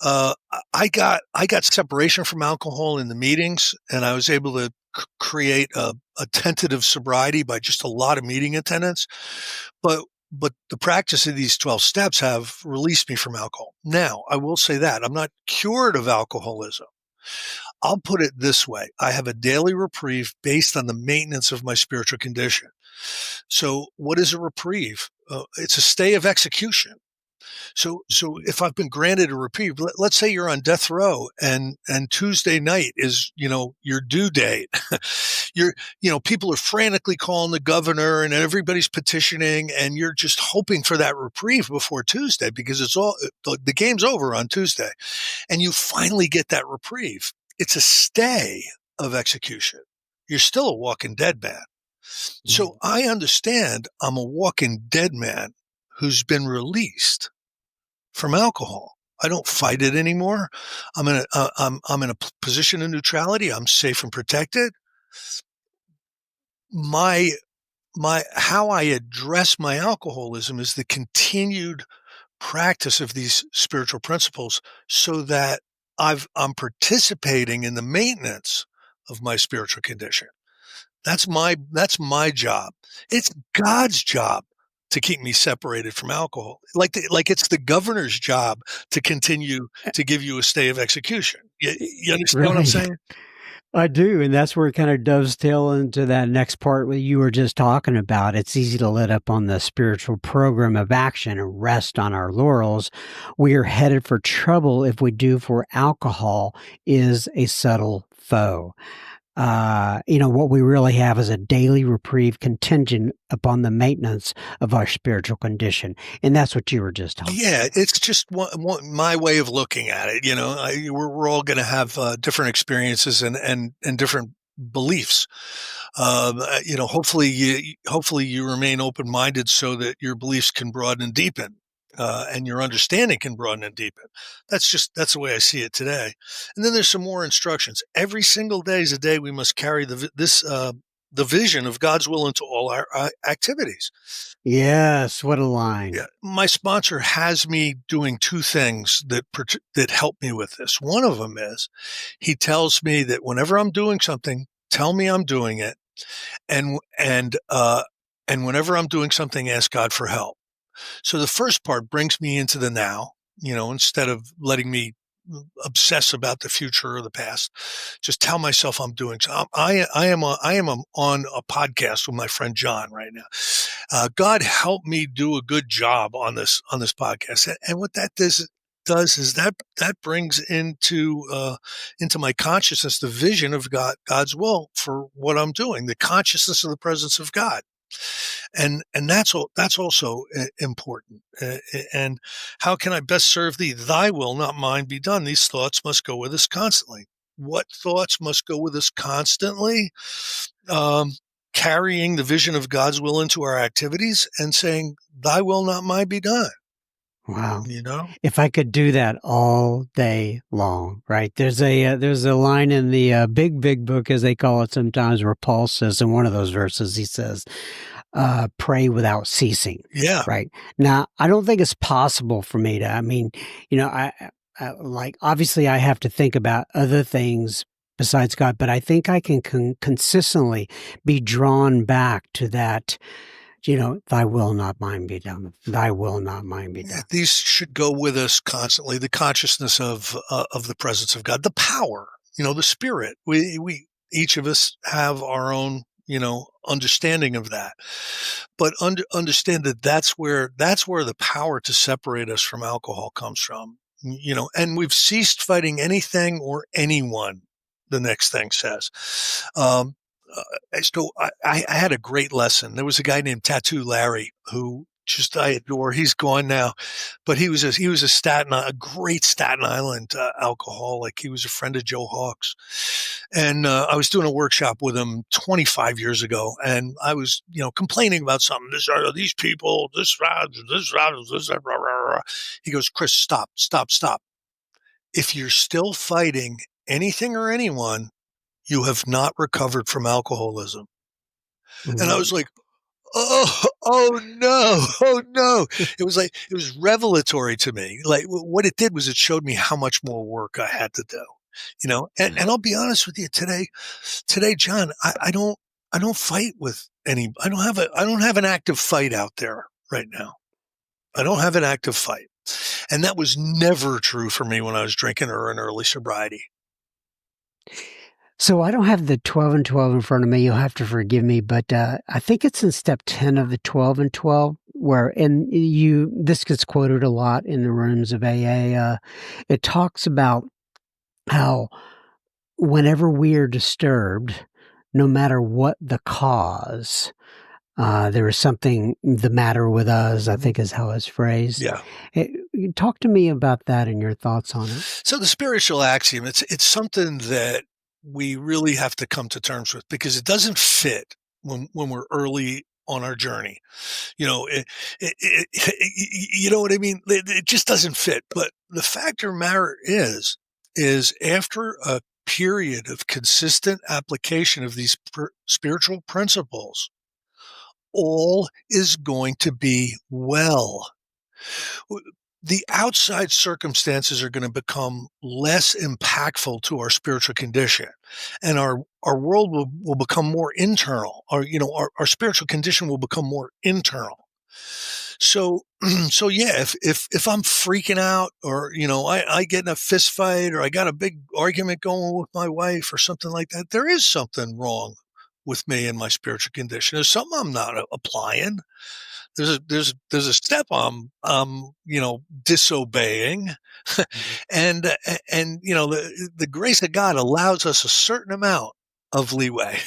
I got separation from alcohol in the meetings, and I was able to create a tentative sobriety by just a lot of meeting attendance. But the practice of these 12 steps have released me from alcohol. Now, I will say that I'm not cured of alcoholism. I'll put it this way: I have a daily reprieve based on the maintenance of my spiritual condition. So, what is a reprieve? It's a stay of execution. So if I've been granted a reprieve, let's say you're on death row and Tuesday night is, your due date. you're, people are frantically calling the governor and everybody's petitioning and you're just hoping for that reprieve before Tuesday because the game's over on Tuesday and you finally get that reprieve. It's a stay of execution. You're still a walking dead man. So Mhm. I understand I'm a walking dead man who's been released from alcohol. I don't fight it anymore. I'm in a position of neutrality. I'm safe and protected. My my how I address my alcoholism is the continued practice of these spiritual principles so that I'm participating in the maintenance of my spiritual condition. That's my job. It's God's job to keep me separated from alcohol. Like it's the governor's job to continue to give you a stay of execution. You understand what I'm Right. saying? I do, and that's where it kind of dovetail into that next part what you were just talking about. It's easy to let up on the spiritual program of action and rest on our laurels. We are headed for trouble if we do, for alcohol is a subtle foe. What we really have is a daily reprieve contingent upon the maintenance of our spiritual condition. And that's what you were just talking Yeah, about. it's just my way of looking at it. We're all going to have different experiences and different beliefs. Hopefully you remain open minded so that your beliefs can broaden and deepen, and your understanding can broaden and deepen. That's the way I see it today. And then there's some more instructions. Every single day is a day we must carry the vision of God's will into all our activities. Yes, what a Yeah, line. my sponsor has me doing two things that help me with this. One of them is he tells me that whenever I'm doing something, tell me I'm doing it, and whenever I'm doing something, ask God for help. So the first part brings me into the now, instead of letting me obsess about the future or the past. Just tell myself I'm doing so. I am on a podcast with my friend John right now. God help me do a good job on this podcast, and what that does is that brings into my consciousness the vision of God's will for what I'm doing, the consciousness of the presence of God, and that's also important. And how can I best serve thee? Thy will, not mine, be done. These thoughts must go with us constantly. What thoughts must go with us constantly? Um, Carrying the vision of God's will into our activities and saying, "Thy will, not mine, be done." Wow. You know? If I could do that all day long, right? There's a line in the big book, as they call it sometimes, where Paul says in one of those verses, he says, "Pray without ceasing." Yeah, Right now, I don't think it's possible for me to. I mean, like obviously, I have to think about other things besides God, but I think I can consistently be drawn back to that. Thy will not mine be done. Thy will not mine be yeah. done. These should go with us constantly. The consciousness of the presence of God, the power, the Spirit. We each of us have our own understanding of that, but understand that that's where the power to separate us from alcohol comes from. And we've ceased fighting anything or anyone. The next thing says. Um, so I had a great lesson. There was a guy named Tattoo Larry who just I adore. He's gone now, but he was a great Staten Island alcoholic. He was a friend of Joe Hawks, and I was doing a workshop with him 25 years ago, and I was complaining about something. These people, this. Rah, rah, rah. He goes, Chris, stop, stop, stop. If you're still fighting anything or anyone, you have not recovered from alcoholism. And I was Mm. like, oh no, oh no. It was revelatory to me. Like what it did was it showed me how much more work I had to do. And I'll be honest with you today, John, I don't fight with I don't have an active fight out there right now. I don't have an active fight. And that was never true for me when I was drinking or in early sobriety. So I don't have the 12 and 12 in front of me. You'll have to forgive me, but I think it's in step 10 of the 12 and 12 where, and this gets quoted a lot in the rooms of AA. It talks about how whenever we are disturbed, no matter what the cause, there is something the matter with us, I Mhm. think is how it's phrased. Yeah. Talk to me about that and your thoughts on it. So the spiritual axiom, it's something that we really have to come to terms with because it doesn't fit when we're early on our journey. You know what I mean? It just doesn't fit. But the fact of the matter is after a period of consistent application of these spiritual principles, all is going to be well. The outside circumstances are going to become less impactful to our spiritual condition, and our world will become more internal. Our spiritual condition will become more internal. So so yeah, if I'm freaking out, or I get in a fist fight, or I got a big argument going with my wife or something like that, there is something wrong with me and my spiritual condition. There's something I'm not applying. There's a step I'm disobeying, and the grace of God allows us a certain amount of leeway.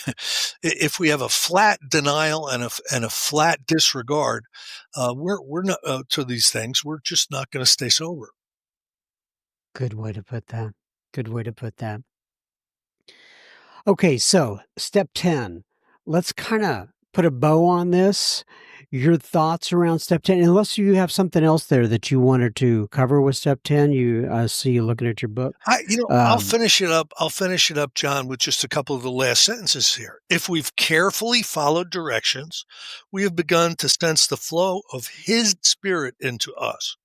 If we have a flat denial and a flat disregard, we're not to these things. We're just not going to stay sober. Good way to put that. Good way to put that. Okay, so step 10. Let's kind of put a bow on this. your thoughts around step 10, unless you have something else there that you wanted to cover with step 10. I see you looking at your book. I'll Um, finish it up. I'll finish it up, John, with just a couple of the last sentences here. If we've carefully followed directions, we have begun to sense the flow of His Spirit into us.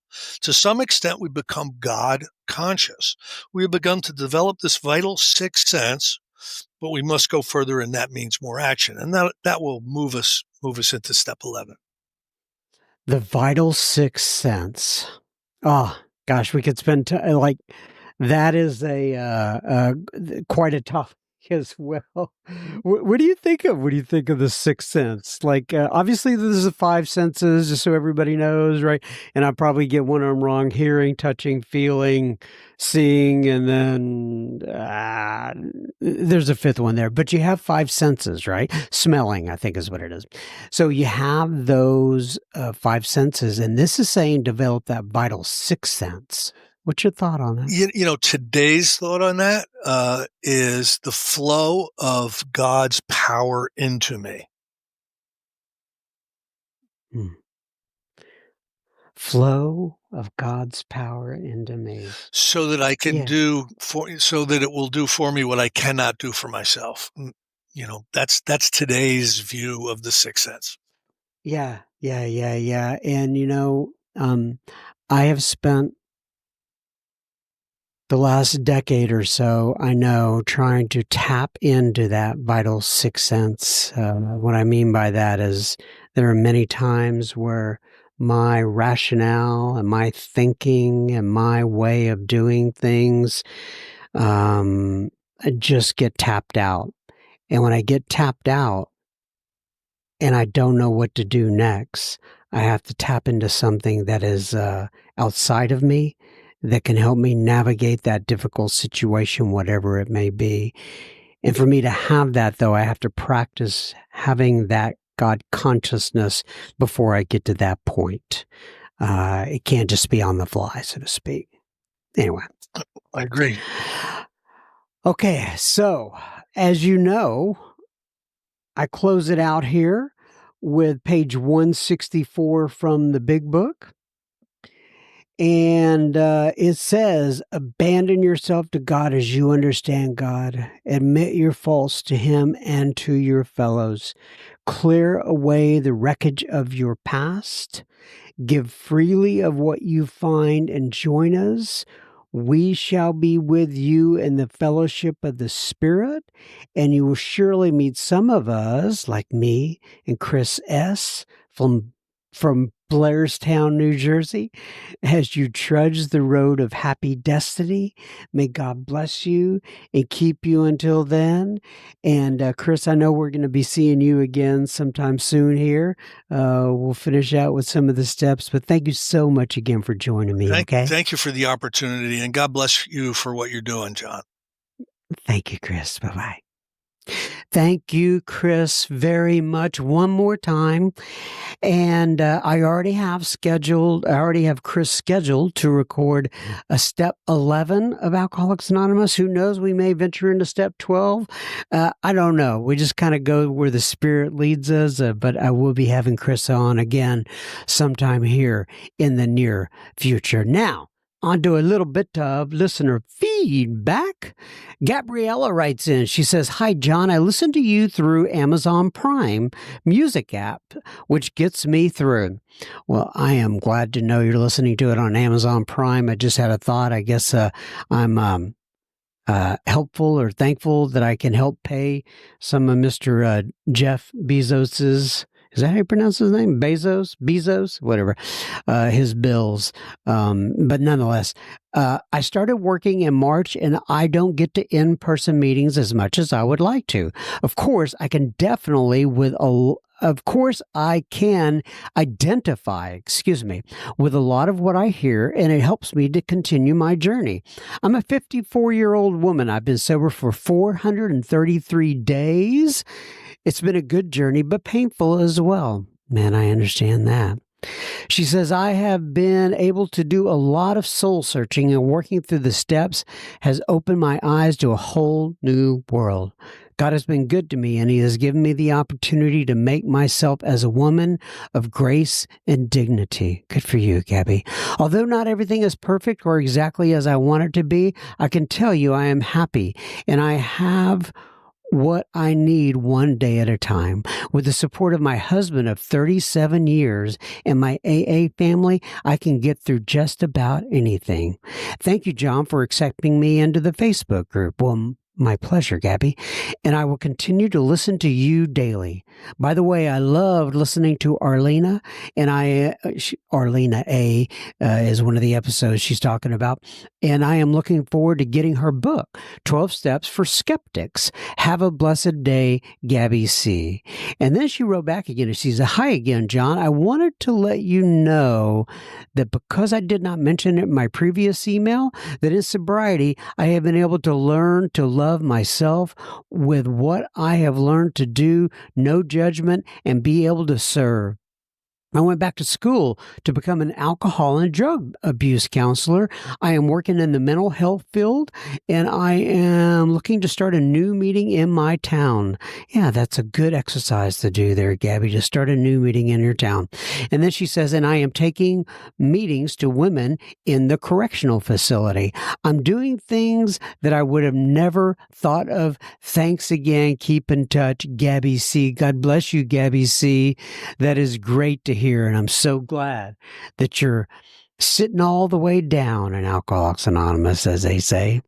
To some extent, we become God conscious. We have begun to develop this vital sixth sense, but we must go further, and that means more action. And that will move us into step 11. the vital sixth sense. Oh gosh, we could spend like that is quite a tough as well. What do you think of? What do you think of the sixth sense? Like, obviously, there's the five senses, just so everybody knows, right? And I probably get one of them wrong: hearing, touching, feeling, seeing, and then there's a fifth one there. But you have five senses, right? Smelling, I think, is what it is. So you have those five senses, and this is saying develop that vital sixth sense. What's your thought on that? Today's thought on that is the flow of God's power into me. Flow of God's power into me. So that I can so that it will do for me what I cannot do for myself. That's today's view of the sixth sense. Yeah. And, I have spent the last decade or so, I know, trying to tap into that vital sixth sense. What I mean by that is there are many times where my rationale and my thinking and my way of doing things just get tapped out. And when I get tapped out and I don't know what to do next, I have to tap into something that is outside of me that can help me navigate that difficult situation, whatever it may be. And for me to have that, though, I have to practice having that God consciousness before I get to that point. It can't just be on the fly, so to speak. Anyway. I agree. Okay, so as you know, I close it out here with page 164 from the Big Book. And it says, abandon yourself to God as you understand God. Admit your faults to Him and to your fellows. Clear away the wreckage of your past. Give freely of what you find and join us. We shall be with you in the fellowship of the Spirit, and you will surely meet some of us, like me and Chris S. from Blairstown, New Jersey, as you trudge the road of happy destiny. May God bless you and keep you until then. And Chris, I know we're going to be seeing you again sometime soon here. We'll finish out with some of the steps, but thank you so much again for joining me. Thank you for the opportunity, and God bless you for what you're doing, John. Thank you, Chris. Bye-bye. Thank you, Chris, very much one more time. And I already have Chris scheduled to record a step 11 of Alcoholics Anonymous. Who knows? We may venture into step 12. I don't know. We just kind of go where the Spirit leads us. But I will be having Chris on again sometime here in the near future. Now, on to a little bit of listener feedback. Gabriella writes in. She says, "Hi, John. I listen to you through Amazon Prime Music app, which gets me through." Well, I am glad to know you're listening to it on Amazon Prime. I just had a thought. I guess I'm helpful or thankful that I can help pay some of Mr. Jeff Bezos's. Is that how you pronounce his name? Bezos, whatever, his bills. But nonetheless, I started working in March and I don't get to in-person meetings as much as I would like to. Of course, I can identify, with a lot of what I hear, and it helps me to continue my journey. I'm a 54-year-old woman. I've been sober for 433 days. It's been a good journey, but painful as well. Man, I understand that. She says, I have been able to do a lot of soul searching, and working through the steps has opened my eyes to a whole new world. God has been good to me, and He has given me the opportunity to make myself as a woman of grace and dignity. Good for you, Gabby. Although not everything is perfect or exactly as I want it to be, I can tell you I am happy, and I have what I need one day at a time. With the support of my husband of 37 years and my AA family, I can get through just about anything. Thank you, John, for accepting me into the Facebook group. Well, my pleasure, Gabby. And I will continue to listen to you daily. By the way, I loved listening to Arlena, and Arlena A is one of the episodes she's talking about. And I am looking forward to getting her book, 12 Steps for Skeptics. Have a blessed day, Gabby C. And then she wrote back again, and she said, hi again, John. I wanted to let you know that because I did not mention it in my previous email, that in sobriety, I have been able to learn to love myself with what I have learned to do, no judgment, and be able to serve. I went back to school to become an alcohol and drug abuse counselor. I am working in the mental health field, and I am looking to start a new meeting in my town. Yeah, that's a good exercise to do there, Gabby, to start a new meeting in your town. And then she says, and I am taking meetings to women in the correctional facility. I'm doing things that I would have never thought of. Thanks again. Keep in touch, Gabby C. God bless you, Gabby C. That is great to hear, and I'm so glad that you're sitting all the way down in Alcoholics Anonymous, as they say.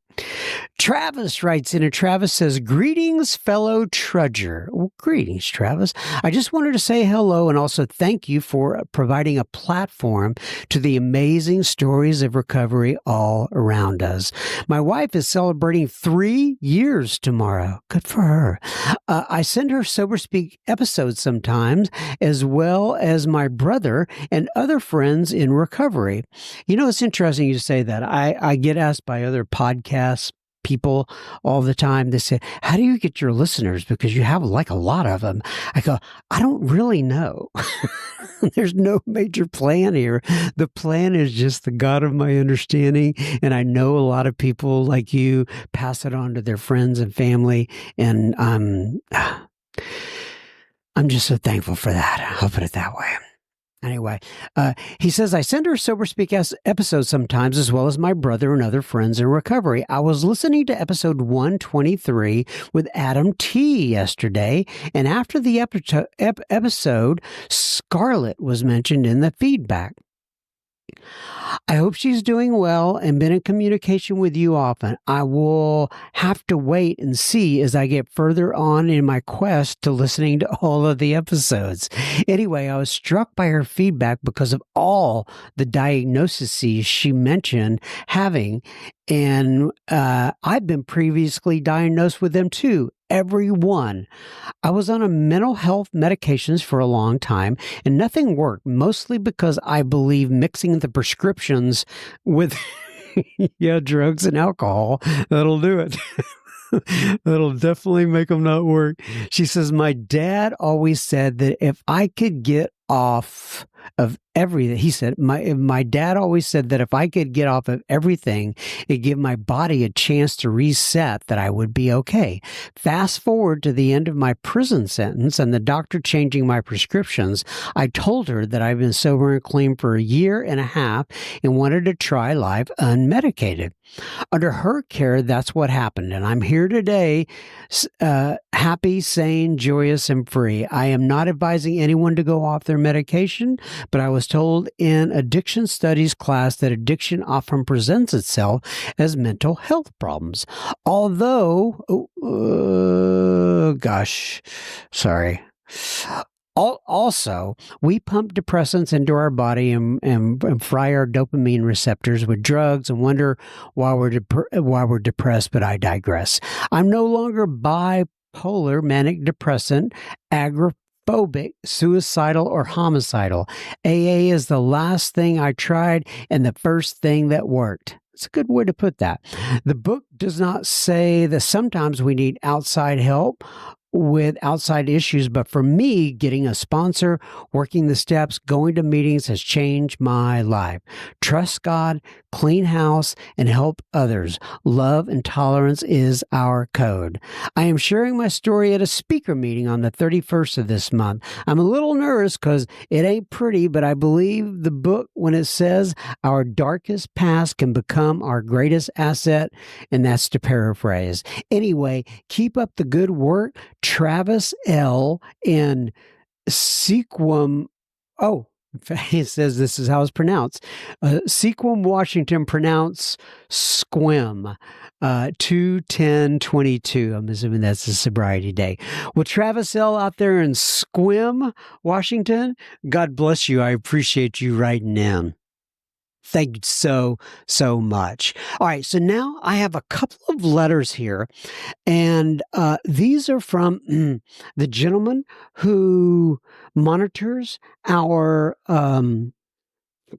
Travis writes in, and Travis says, greetings, fellow trudger. Well, greetings, Travis. I just wanted to say hello and also thank you for providing a platform to the amazing stories of recovery all around us. My wife is celebrating 3 years tomorrow. Good for her. I send her Sober Speak episodes sometimes, as well as my brother and other friends in recovery. You know, it's interesting you say that. I get asked by other podcasts people all the time. They say, how do you get your listeners? Because you have like a lot of them. I go, I don't really know. There's no major plan here. The plan is just the God of my understanding. And I know a lot of people like you pass it on to their friends and family. And I'm just so thankful for that. I'll put it that way. Anyway, he says, I send her Sober Speak episodes sometimes, as well as my brother and other friends in recovery. I was listening to episode 123 with Adam T. yesterday, and after the episode, Scarlett was mentioned in the feedback. I hope she's doing well and been in communication with you often. I will have to wait and see as I get further on in my quest to listening to all of the episodes. Anyway, I was struck by her feedback because of all the diagnoses she mentioned having, and I've been previously diagnosed with them too. Every one. I was on a mental health medications for a long time, and nothing worked, mostly because I believe mixing the prescriptions with drugs and alcohol, that'll do it. That'll definitely make them not work. She says, my dad always said that if I could get off of everything, he said, my dad always said that if I could get off of everything, it'd give my body a chance to reset, that I would be okay. Fast forward to the end of my prison sentence and the doctor changing my prescriptions, I told her that I've been sober and clean for 1.5 years and wanted to try life unmedicated. Under her care, that's what happened, and I'm here today, happy, sane, joyous, and free. I am not advising anyone to go off their medication, but I was told in addiction studies class that addiction often presents itself as mental health problems. Although, Also, we pump depressants into our body and fry our dopamine receptors with drugs and wonder why we're depressed, but I digress. I'm no longer bipolar, manic depressant, agoraphobic, suicidal, or homicidal. AA is the last thing I tried and the first thing that worked. It's a good way to put that. The book does not say that sometimes we need outside help with outside issues, but for me, getting a sponsor, working the steps, going to meetings has changed my life. Trust God, clean house, and help others. Love and tolerance is our code. I am sharing my story at a speaker meeting on the 31st of this month. I'm a little nervous because it ain't pretty, but I believe the book when it says our darkest past can become our greatest asset, and that's to paraphrase. Anyway, keep up the good work. Travis L. in Sequim. Oh, it says this is how it's pronounced. Sequim, Washington, pronounce Squim. 2/10/22. I'm assuming that's the sobriety day. Well, Travis L. out there in Squim, Washington, God bless you. I appreciate you writing in. Thank you so much. All right, so now I have a couple of letters here, and these are from the gentleman who monitors our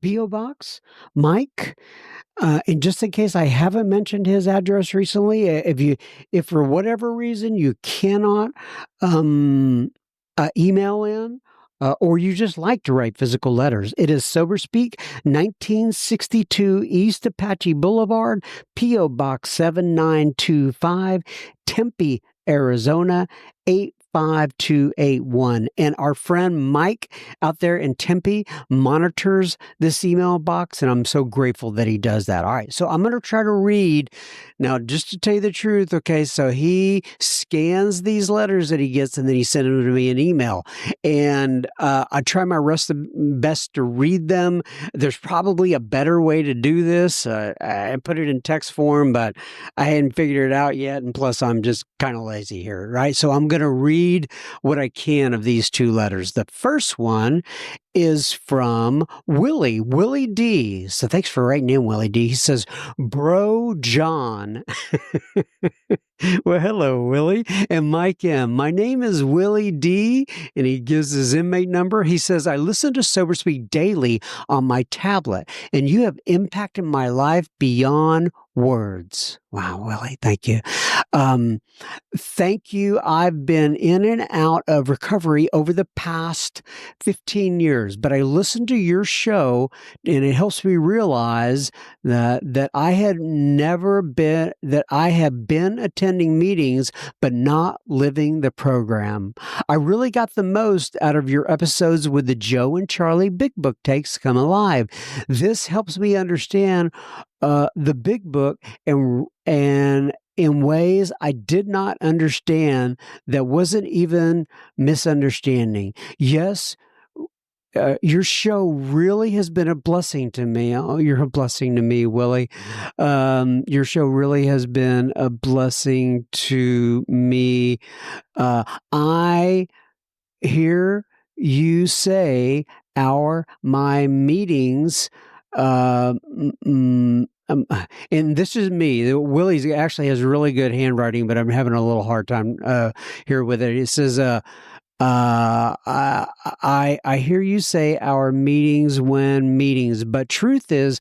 P.O. box, Mike. And just in case I haven't mentioned his address recently, if for whatever reason you cannot email in, or you just like to write physical letters, it is SoberSpeak, 1962 East Apache Boulevard, P.O. Box 7925, Tempe, Arizona, 85281. And our friend Mike out there in Tempe monitors this email box, and I'm so grateful that he does that. All right, so I'm going to try to read. Now, just to tell you the truth, okay, so he scans these letters that he gets, and then he sends them to me in email. And I try my best to read them. There's probably a better way to do this. I put it in text form, but I hadn't figured it out yet. And plus, I'm just kind of lazy here, right? So I'm going to read what I can of these two letters. The first one is from Willie D. So thanks for writing in, Willie D. He says, Bro John. Well, hello, Willie and Mike M. My name is Willie D, and he gives his inmate number. He says, I listen to SoberSpeak daily on my tablet, and you have impacted my life beyond words. Wow, Willie, thank you. Thank you. I've been in and out of recovery over the past 15 years, but I listen to your show and it helps me realize that I have been attending meetings, but not living the program. I really got the most out of your episodes with the Joe and Charlie Big Book Takes Come Alive. This helps me understand the Big Book and in ways I did not understand that wasn't even misunderstanding. Yes, your show really has been a blessing to me. Oh, you're a blessing to me, Willie. Your show really has been a blessing to me. I hear you say my meetings. And this is me. Willie's actually has really good handwriting, but I'm having a little hard time here with it. It says, I hear you say our meetings when meetings, but truth is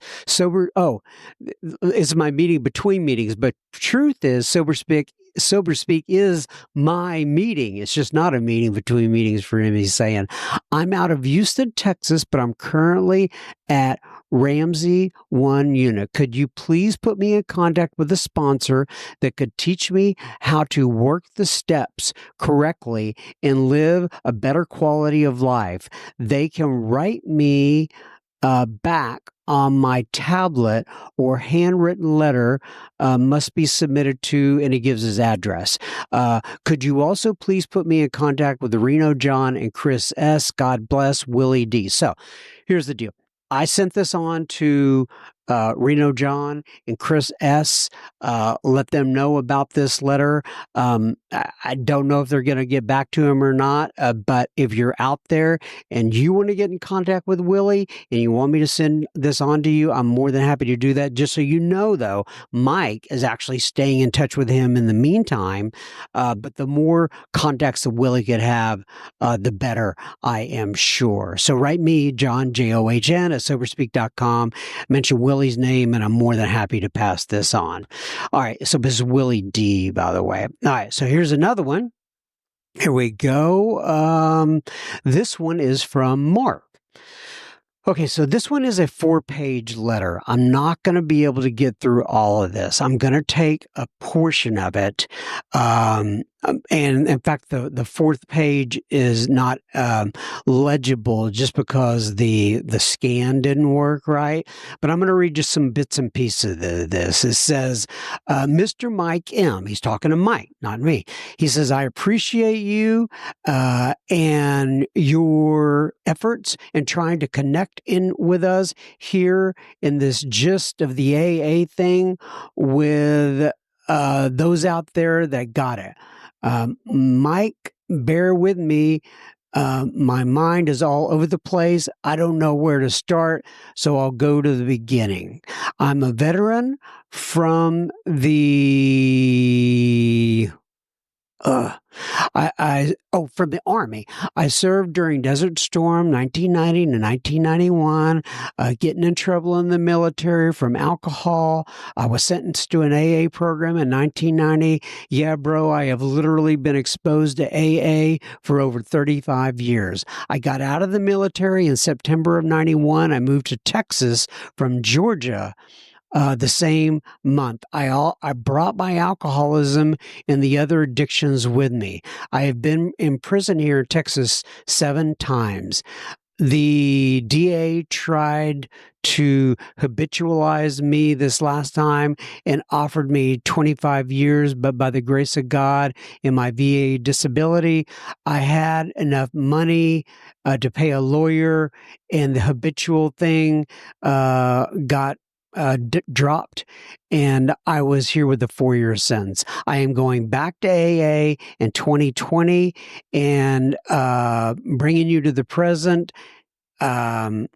it's my meeting between meetings, but truth is SoberSpeak is my meeting. It's just not a meeting between meetings for him. He's saying, I'm out of Houston, Texas, but I'm currently at Ramsey 1 unit. Could you please put me in contact with a sponsor that could teach me how to work the steps correctly and live a better quality of life? They can write me back on my tablet or handwritten letter must be submitted to, and he gives his address. Could you also please put me in contact with Reno John and Chris S. God bless, Willie D. So here's the deal. I sent this on to Reno John and Chris S. Let them know about this letter. I don't know if they're going to get back to him or not, but if you're out there and you want to get in contact with Willie and you want me to send this on to you, I'm more than happy to do that. Just so you know, though, Mike is actually staying in touch with him in the meantime, but the more contacts that Willie could have, the better, I am sure. So write me, John, JOHN, at soberspeak.com, mention Willie's name, and I'm more than happy to pass this on. All right, so this is Willie D, by the way. All right, so here's another one. Here we go. This one is from Mark. Okay, so this one is a 4-page letter. I'm not going to be able to get through all of this. I'm going to take a portion of it. And in fact, the fourth page is not legible just because the scan didn't work right. But I'm going to read just some bits and pieces of this. It says, Mr. Mike M. He's talking to Mike, not me. He says, I appreciate you and your efforts in trying to connect in with us here in this gist of the AA thing with those out there that got it. Mike, bear with me. My mind is all over the place. I don't know where to start, so I'll go to the beginning. I'm a veteran from the from the Army. I served during Desert Storm 1990 to 1991, getting in trouble in the military from alcohol. I was sentenced to an AA program in 1990. Yeah, bro, I have literally been exposed to AA for over 35 years. I got out of the military in September of 91. I moved to Texas from Georgia the same month. I brought my alcoholism and the other addictions with me. I have been in prison here in Texas 7 times. The DA tried to habitualize me this last time and offered me 25 years, but by the grace of God and my VA disability, I had enough money to pay a lawyer, and the habitual thing got dropped, and I was here with the 4-year sentence. I am going back to AA in 2020 and bringing you to the present. And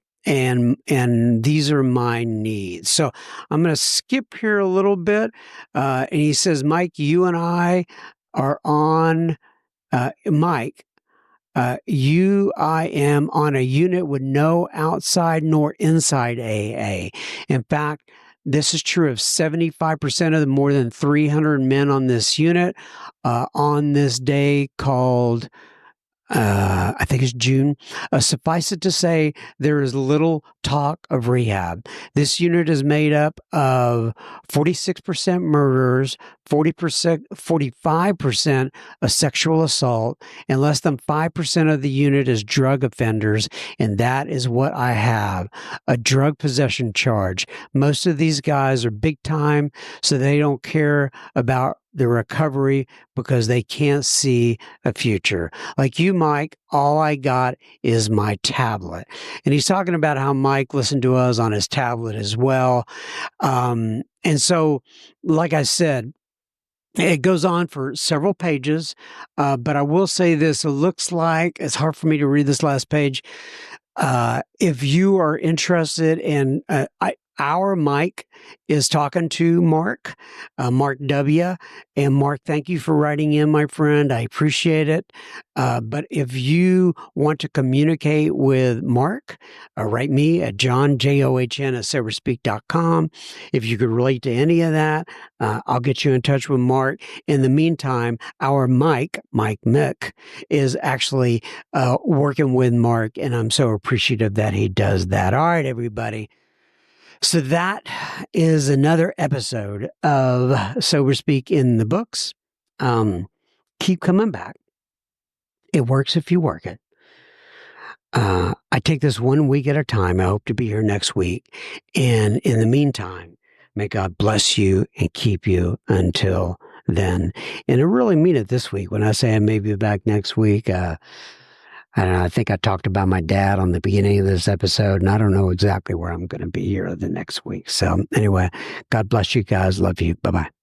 these are my needs. So I'm going to skip here a little bit. And he says, Mike, you and I are on, Mike, I am on a unit with no outside nor inside AA. In fact, this is true of 75% of the more than 300 men on this unit on this day called I think it's June. Suffice it to say, there is little talk of rehab. This unit is made up of 46% murderers, 45% of sexual assault, and less than 5% of the unit is drug offenders. And that is what I have, a drug possession charge. Most of these guys are big time, so they don't care about the recovery because they can't see a future. Like you, Mike, all I got is my tablet. And he's talking about how Mike listened to us on his tablet as well. And so, like I said, it goes on for several pages, but I will say this. It looks like it's hard for me to read this last page. If you are interested in, our Mike is talking to Mark, Mark W. And Mark, thank you for writing in, my friend. I appreciate it. But if you want to communicate with Mark, write me at johnjohn@soberspeak.com. If you could relate to any of that, I'll get you in touch with Mark. In the meantime, our Mike Mick, is actually working with Mark, and I'm so appreciative that he does that. All right, everybody. So that is another episode of Sober Speak in the books. Keep coming back. It works if you work it. I take this 1 week at a time. I hope to be here next week. And in the meantime, may God bless you and keep you until then. And I really mean it this week. When I say I may be back next week, I don't know, I think I talked about my dad on the beginning of this episode, and I don't know exactly where I'm going to be here the next week. So anyway, God bless you guys. Love you. Bye-bye.